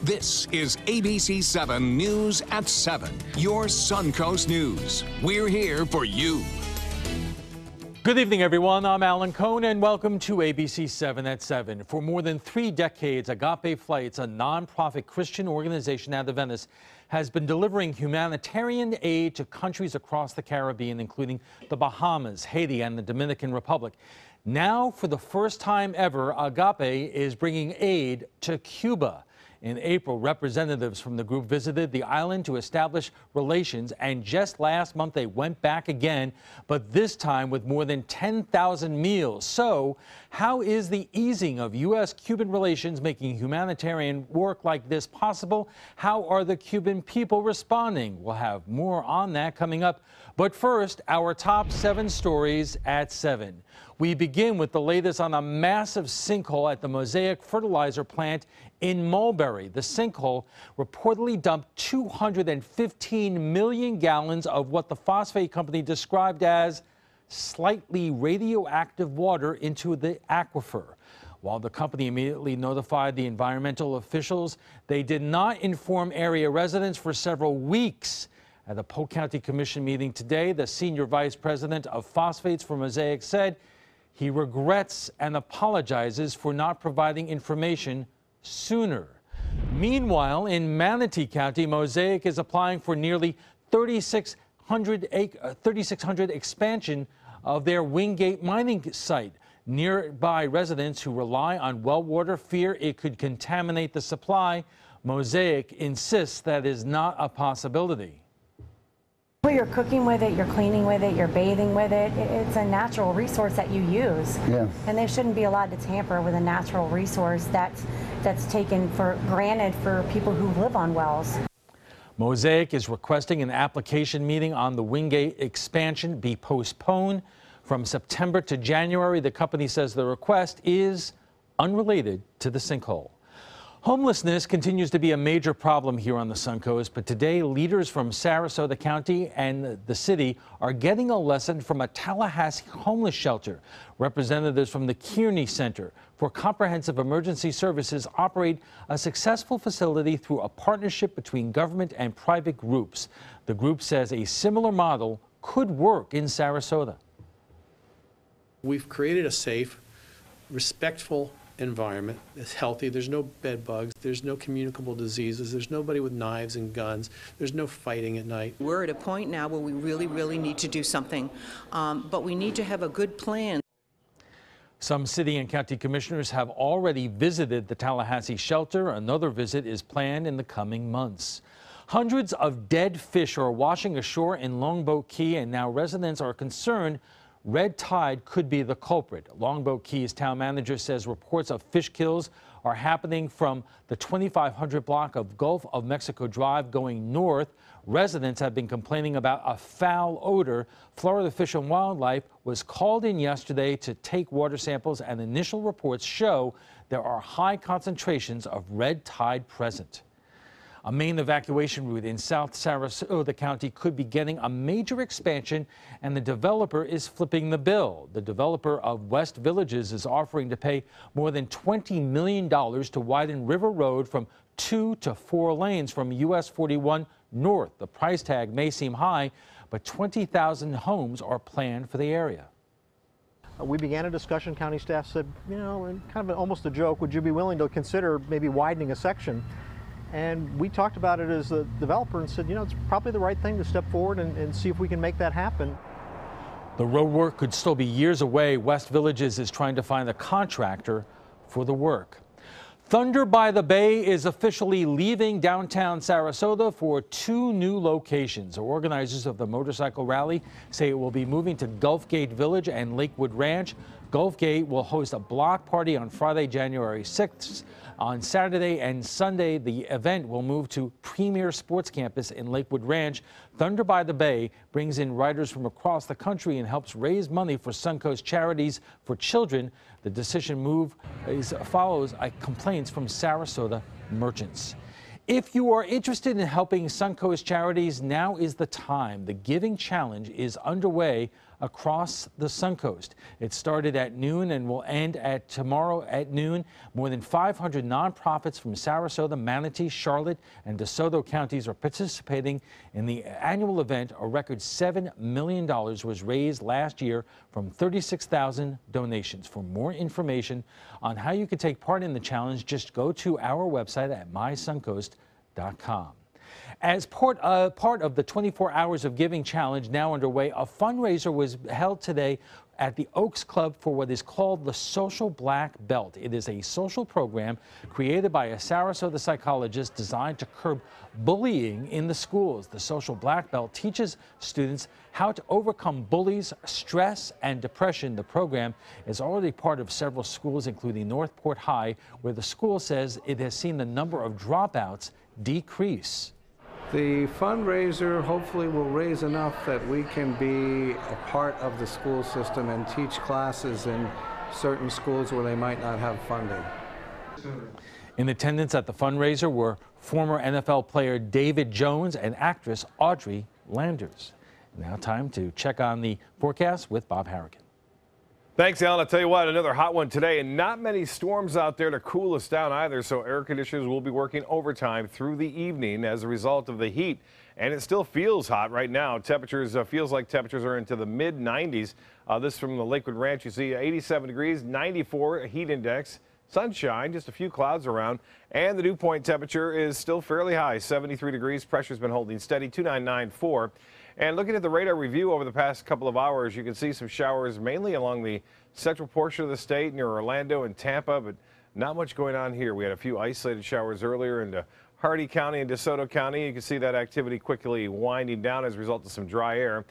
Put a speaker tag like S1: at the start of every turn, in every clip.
S1: This is ABC7 News at 7, your Suncoast News. We're here for you.
S2: Good evening, everyone. I'm Alan Cohn, and welcome to ABC7 at 7. For more than 3 decades, Agape Flights, a nonprofit Christian organization out of Venice, has been delivering humanitarian aid to countries across the Caribbean, including the Bahamas, Haiti, and the Dominican Republic. Now, for the first time ever, Agape is bringing aid to Cuba. In April, representatives from the group visited the island to establish relations, and just last month they went back again, but this time with more than 10,000 meals. So, how is the easing of U.S.-Cuban relations making humanitarian work like this possible? How are the Cuban people responding? We'll have more on that coming up. But first, our top 7 stories at 7. We begin with the latest on a massive sinkhole at the Mosaic fertilizer plant in Mulberry. The sinkhole reportedly dumped 215 million gallons of what the phosphate company described as slightly radioactive water into the aquifer. While the company immediately notified the environmental officials, they did not inform area residents for several weeks. At the Polk County Commission meeting today, the senior vice president of phosphates for Mosaic said he regrets and apologizes for not providing information sooner. Meanwhile, in Manatee County, Mosaic is applying for nearly 3,600 expansion of their Wingate mining site. Nearby residents who rely on well water fear it could contaminate the supply. Mosaic insists that is not a possibility.
S3: Well, you're cooking with it, you're cleaning with it, you're bathing with it. It's a natural resource that you use. Yeah. And they shouldn't be allowed to tamper with a natural resource that's taken for granted for people who live on wells.
S2: Mosaic is requesting an application meeting on the Wingate expansion be postponed from September to January. The company says the request is unrelated to the sinkhole. Homelessness continues to be a major problem here on the Suncoast, but today leaders from Sarasota County and the city are getting a lesson from a Tallahassee homeless shelter. Representatives from the Kearney Center for Comprehensive Emergency Services operate a successful facility through a partnership between government and private groups. The group says a similar model could work in Sarasota.
S4: We've created a safe, respectful environment that's healthy. There's no bed bugs, there's no communicable diseases, there's nobody with knives and guns, there's no fighting at night.
S5: We're at a point now where we really need to do something, but we need to have a good plan.
S2: Some city and county commissioners have already visited the Tallahassee shelter. Another visit is planned in the coming months. Hundreds of dead fish are washing ashore in Longboat Key, and now residents are concerned red tide could be the culprit. Longboat Key's town manager says reports of fish kills are happening from the 2500 block of Gulf of Mexico Drive going north. Residents have been complaining about a foul odor. Florida Fish and Wildlife was called in yesterday to take water samples, and initial reports show there are high concentrations of red tide present. A main evacuation route in South Sarasota County could be getting a major expansion, and the developer is flipping the bill. The developer of West Villages is offering to pay more than $20 million to widen River Road from 2 to 4 lanes from US 41 north. The price tag may seem high, but 20,000 homes are planned for the area.
S6: We began a discussion. County staff said, you know, in kind of almost a joke, would you be willing to consider maybe widening a section? And we talked about it as the developer and said, you know, it's probably the right thing to step forward and see if we can make that happen.
S2: The road work could still be years away. West Villages is trying to find a contractor for the work. Thunder by the Bay is officially leaving downtown Sarasota for 2 new locations. Organizers of the motorcycle rally say it will be moving to Gulfgate Village and Lakewood Ranch. Gulfgate will host a block party on Friday, January 6th. On Saturday and Sunday, the event will move to Premier Sports Campus in Lakewood Ranch. Thunder by the Bay brings in riders from across the country and helps raise money for Suncoast charities for children. The decision move follows complaints from Sarasota merchants. If you are interested in helping Suncoast charities, now is the time. The Giving Challenge is underway across the Suncoast. It started at noon and will end at tomorrow at noon. More than 500 nonprofits from Sarasota, Manatee, Charlotte, and DeSoto counties are participating in the annual event. A record $7 million was raised last year from 36,000 donations. For more information on how you can take part in the challenge, just go to our website at mysuncoast.com. As part of the 24 Hours of Giving Challenge now underway, a fundraiser was held today at the Oaks Club for what is called the Social Black Belt. It is a social program created by a Sarasota psychologist designed to curb bullying in the schools. The Social Black Belt teaches students how to overcome bullies, stress, and depression. The program is already part of several schools, including Northport High, where the school says it has seen the number of dropouts decrease.
S7: The fundraiser hopefully will raise enough that we can be a part of the school system and teach classes in certain schools where they might not have funding.
S2: In attendance at the fundraiser were former NFL player David Jones and actress Audrey Landers. Now time to check on the forecast with Bob Harrigan.
S8: Thanks, Alan. I'll tell you what, another hot one today, and not many storms out there to cool us down either, so air conditioners will be working overtime through the evening as a result of the heat. And it still feels hot right now. Temperatures, feels like temperatures are into the mid-90s. This from the Lakewood Ranch. You see 87 degrees, 94 heat index, sunshine, just a few clouds around, and the dew point temperature is still fairly high, 73 degrees. Pressure's been holding steady, 2994. And looking at the radar review over the past couple of hours, you can see some showers mainly along the central portion of the state near Orlando and Tampa, but not much going on here. We had a few isolated showers earlier into Hardee County and DeSoto County. You can see that activity quickly winding down as a result of some dry air.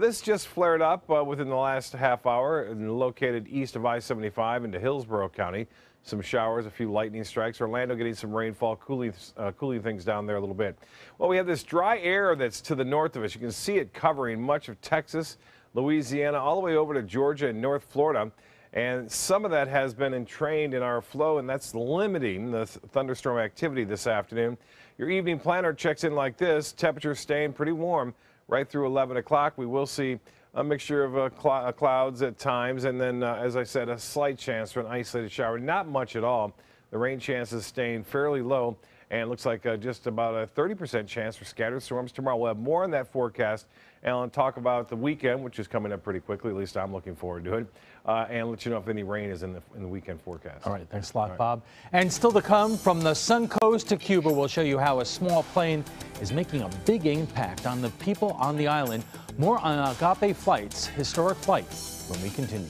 S8: This just flared up within the last half hour and located east of I-75 into Hillsborough County. Some showers, a few lightning strikes. Orlando getting some rainfall, cooling things down there a little bit. Well, we have this dry air that's to the north of us. You can see it covering much of Texas, Louisiana, all the way over to Georgia and North Florida. And some of that has been entrained in our flow, and that's limiting the thunderstorm activity this afternoon. Your evening planner checks in like this. Temperatures staying pretty warm right through 11 o'clock. We will see a mixture of clouds at times, and then, as I said, a slight chance for an isolated shower. Not much at all. The rain chances staying fairly low, and it looks like just about a 30% chance for scattered storms tomorrow. We'll have more on that forecast, and I'll talk about the weekend, which is coming up pretty quickly. At least I'm looking forward to it, and let you know if any rain is in the weekend forecast. All
S2: right, thanks a lot, Bob. And still to come, from the Suncoast to Cuba, we'll show you how a small plane is making a big impact on the people on the island. More on Agape Flight's historic flight when we continue.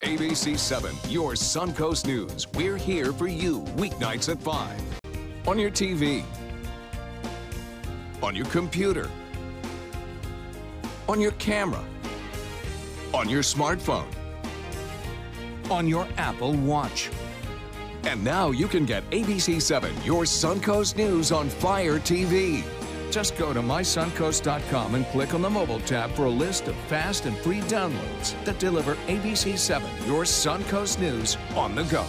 S1: ABC7, your Suncoast News. We're here for you weeknights at 5. On your TV. On your computer. On your camera. On your smartphone. On your Apple Watch. And now you can get ABC7, your Suncoast News on Fire TV. Just go to mysuncoast.com and click on the mobile tab for a list of fast and free downloads that deliver ABC7, your Suncoast News on the go.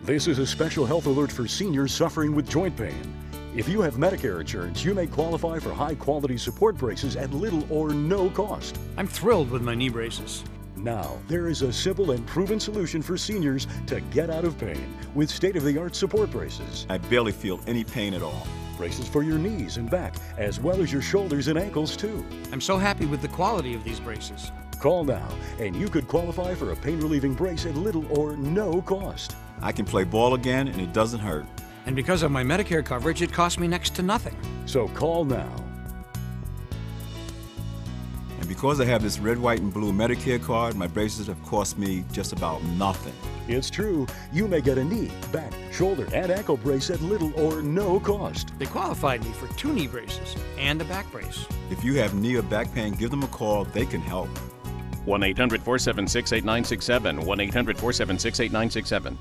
S9: This is a special health alert for seniors suffering with joint pain. If you have Medicare insurance, you may qualify for high-quality support braces at little or no cost.
S10: I'm thrilled with my knee braces.
S9: Now, there is a simple and proven solution for seniors to get out of pain with state-of-the-art support braces.
S11: I barely feel any pain at all.
S9: Braces for your knees and back, as well as your shoulders and ankles, too.
S10: I'm so happy with the quality of these braces.
S9: Call now, and you could qualify for a pain-relieving brace at little or no cost.
S11: I can play ball again, and it doesn't hurt.
S10: And because of my Medicare coverage, it costs me next to nothing.
S9: So call now.
S11: And because I have this red, white, and blue Medicare card, my braces have cost me just about nothing.
S9: It's true. You may get a knee, back, shoulder, and ankle brace at little or no cost.
S10: They qualified me for 2 knee braces and a back brace.
S11: If you have knee or back pain, give them a call. They can help.
S12: 1-800-476-8967. 1-800-476-8967.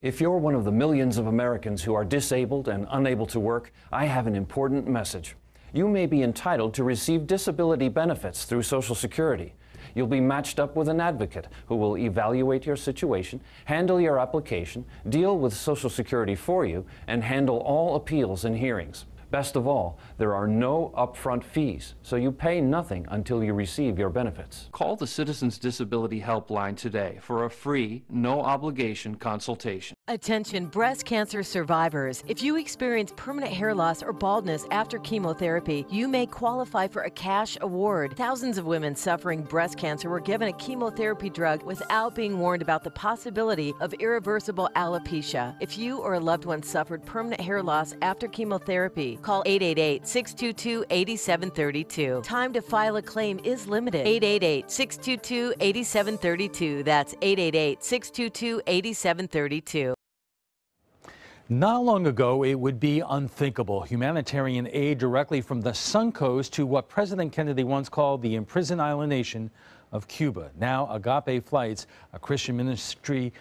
S13: If you're one of the millions of Americans who are disabled and unable to work, I have an important message. You may be entitled to receive disability benefits through Social Security. You'll be matched up with an advocate who will evaluate your situation, handle your application, deal with Social Security for you, and handle all appeals and hearings. Best of all, there are no upfront fees, so you pay nothing until you receive your benefits. Call the Citizens Disability Helpline today for a free, no-obligation consultation.
S14: Attention breast cancer survivors. If you experience permanent hair loss or baldness after chemotherapy, you may qualify for a cash award. Thousands of women suffering breast cancer were given a chemotherapy drug without being warned about the possibility of irreversible alopecia. If you or a loved one suffered permanent hair loss after chemotherapy, call 888-622-8732. Time to file a claim is limited. 888-622-8732. That's 888-622-8732.
S2: Not long ago, it would be unthinkable. Humanitarian aid directly from the Suncoast to what President Kennedy once called the imprisoned island nation of Cuba. Now, Agape Flights, a Christian ministry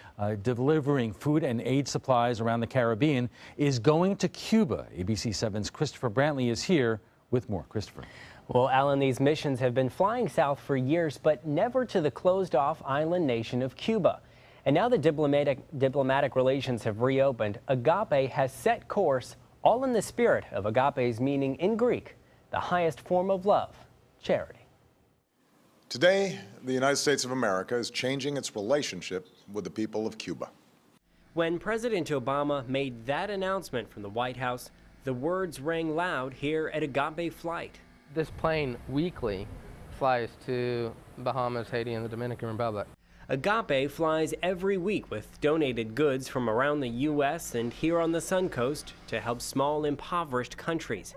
S2: delivering food and aid supplies around the Caribbean, is going to Cuba. ABC7's Christopher Brantley is here with more. Christopher.
S15: Well, Alan, these missions have been flying south for years, but never to the closed-off island nation of Cuba. And now that diplomatic relations have reopened, Agape has set course, all in the spirit of agape's meaning in Greek, the highest form of love, charity.
S16: Today, the United States of America is changing its relationship with the people of Cuba.
S15: When President Obama made that announcement from the White House, the words rang loud here at Agape Flight.
S17: This plane weekly flies to Bahamas, Haiti, and the Dominican Republic.
S15: Agape flies every week with donated goods from around the U.S. and here on the Suncoast to help small, impoverished countries.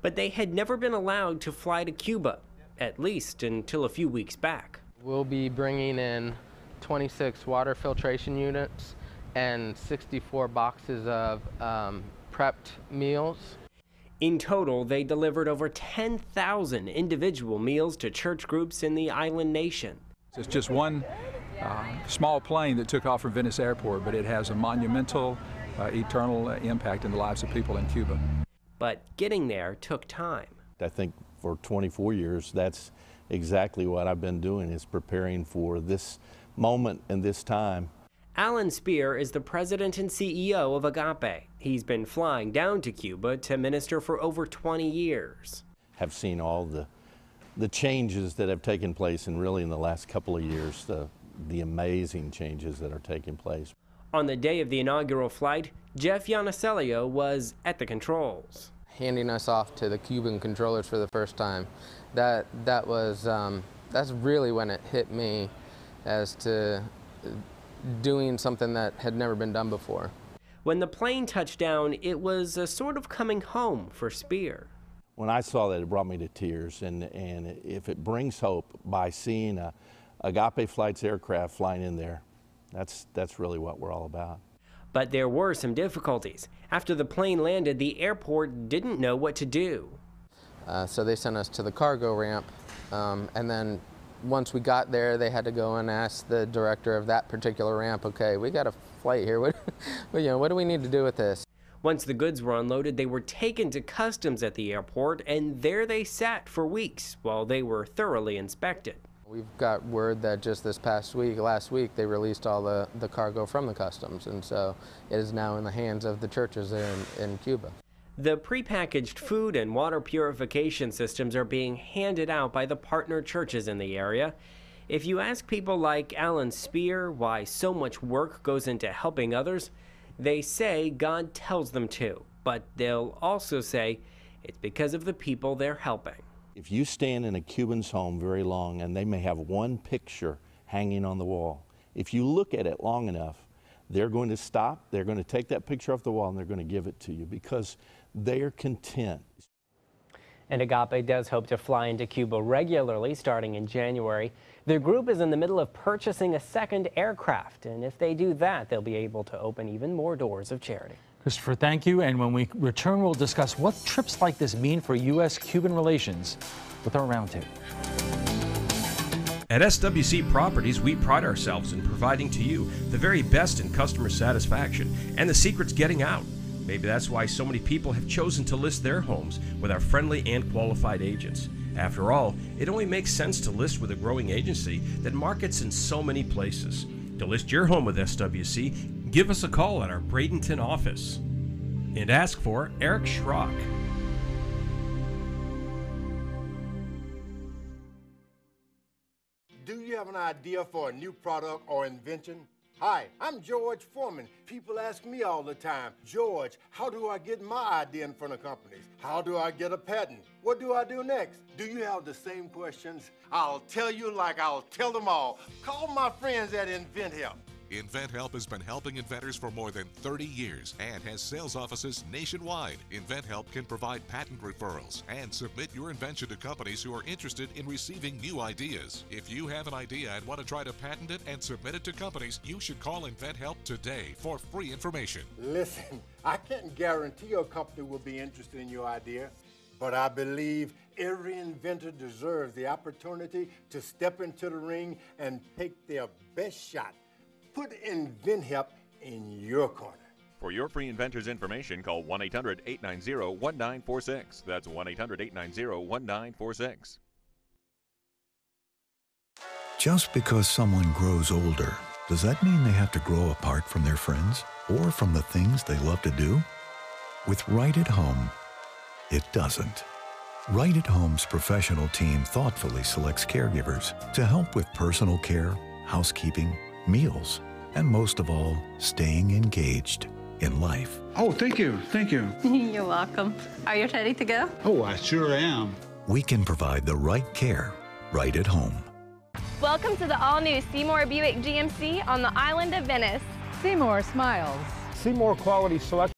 S15: But they had never been allowed to fly to Cuba, at least until a few weeks back.
S17: We'll be bringing in 26 water filtration units and 64 boxes of prepped meals.
S15: In total, they delivered over 10,000 individual meals to church groups in the island nation.
S18: It's just one small plane that took off from Venice Airport, but it has a monumental, eternal impact in the lives of people in Cuba.
S15: But getting there took time.
S19: I think for 24 years, that's exactly what I've been doing, is preparing for this moment and this time.
S15: Alan Spear is the president and CEO of Agape. He's been flying down to Cuba to minister for over 20 years.
S19: Have seen all the changes that have taken place, and really in the last couple of years, the amazing changes that are taking place.
S15: On the day of the inaugural flight, Jeff Iannicelio was at the controls.
S17: Handing us off to the Cuban controllers for the first time, that's really when it hit me as to doing something that had never been done before.
S15: When the plane touched down, it was a sort of coming home for Spear.
S19: When I saw that, it brought me to tears, and if it brings hope by seeing a Agape Flight's aircraft flying in there, that's really what we're all about.
S15: But there were some difficulties. After the plane landed, the airport didn't know what to do.
S17: So they sent us to the cargo ramp, and then once we got there, they had to go and ask the director of that particular ramp, okay, we got a flight here, what do we need to do with this?
S15: Once the goods were unloaded, they were taken to customs at the airport, and there they sat for weeks while they were thoroughly inspected.
S17: We've got word that just this past week, last week, they released all the cargo from the customs, and so it is now in the hands of the churches there in Cuba.
S15: The prepackaged food and water purification systems are being handed out by the partner churches in the area. If you ask people like Alan Spear why so much work goes into helping others, they say God tells them to, but they'll also say it's because of the people they're helping.
S19: If you stand in a Cuban's home very long and they may have one picture hanging on the wall, if you look at it long enough, they're going to stop, they're going to take that picture off the wall, and they're going to give it to you because they're content.
S15: And Agape does hope to fly into Cuba regularly starting in January. Their group is in the middle of purchasing a second aircraft, and if they do that, they'll be able to open even more doors of charity.
S2: Christopher, thank you. And when we return, we'll discuss what trips like this mean for U.S.-Cuban relations with our roundtable.
S20: At SWC Properties, we pride ourselves in providing to you the very best in customer satisfaction, and the secret's getting out. Maybe that's why so many people have chosen to list their homes with our friendly and qualified agents. After all, it only makes sense to list with a growing agency that markets in so many places. To list your home with SWC, give us a call at our Bradenton office and ask for Eric Schrock.
S21: Do you have an idea for a new product or invention? Hi, I'm George Foreman. People ask me all the time, George, how do I get my idea in front of companies? How do I get a patent? What do I do next? Do you have the same questions? I'll tell you like I'll tell them all. Call my friends at InventHelp.
S22: InventHelp has been helping inventors for more than 30 years and has sales offices nationwide. InventHelp can provide patent referrals and submit your invention to companies who are interested in receiving new ideas. If you have an idea and want to try to patent it and submit it to companies, you should call InventHelp today for free information.
S21: Listen, I can't guarantee a company will be interested in your idea, but I believe every inventor deserves the opportunity to step into the ring and take their best shot. Put InventHelp in your corner.
S23: For your free inventor's information, call 1-800-890-1946. That's 1-800-890-1946.
S24: Just because someone grows older, does that mean they have to grow apart from their friends or from the things they love to do? With Right at Home, it doesn't. Right at Home's professional team thoughtfully selects caregivers to help with personal care, housekeeping, meals, and most of all, staying engaged in life.
S25: Oh, thank you. Thank you.
S26: You're welcome. Are you ready to go?
S25: Oh, I sure am.
S24: We can provide the right care right at home.
S27: Welcome to the all-new Seymour Buick GMC on the island of Venice.
S28: Seymour smiles.
S29: Seymour quality selection.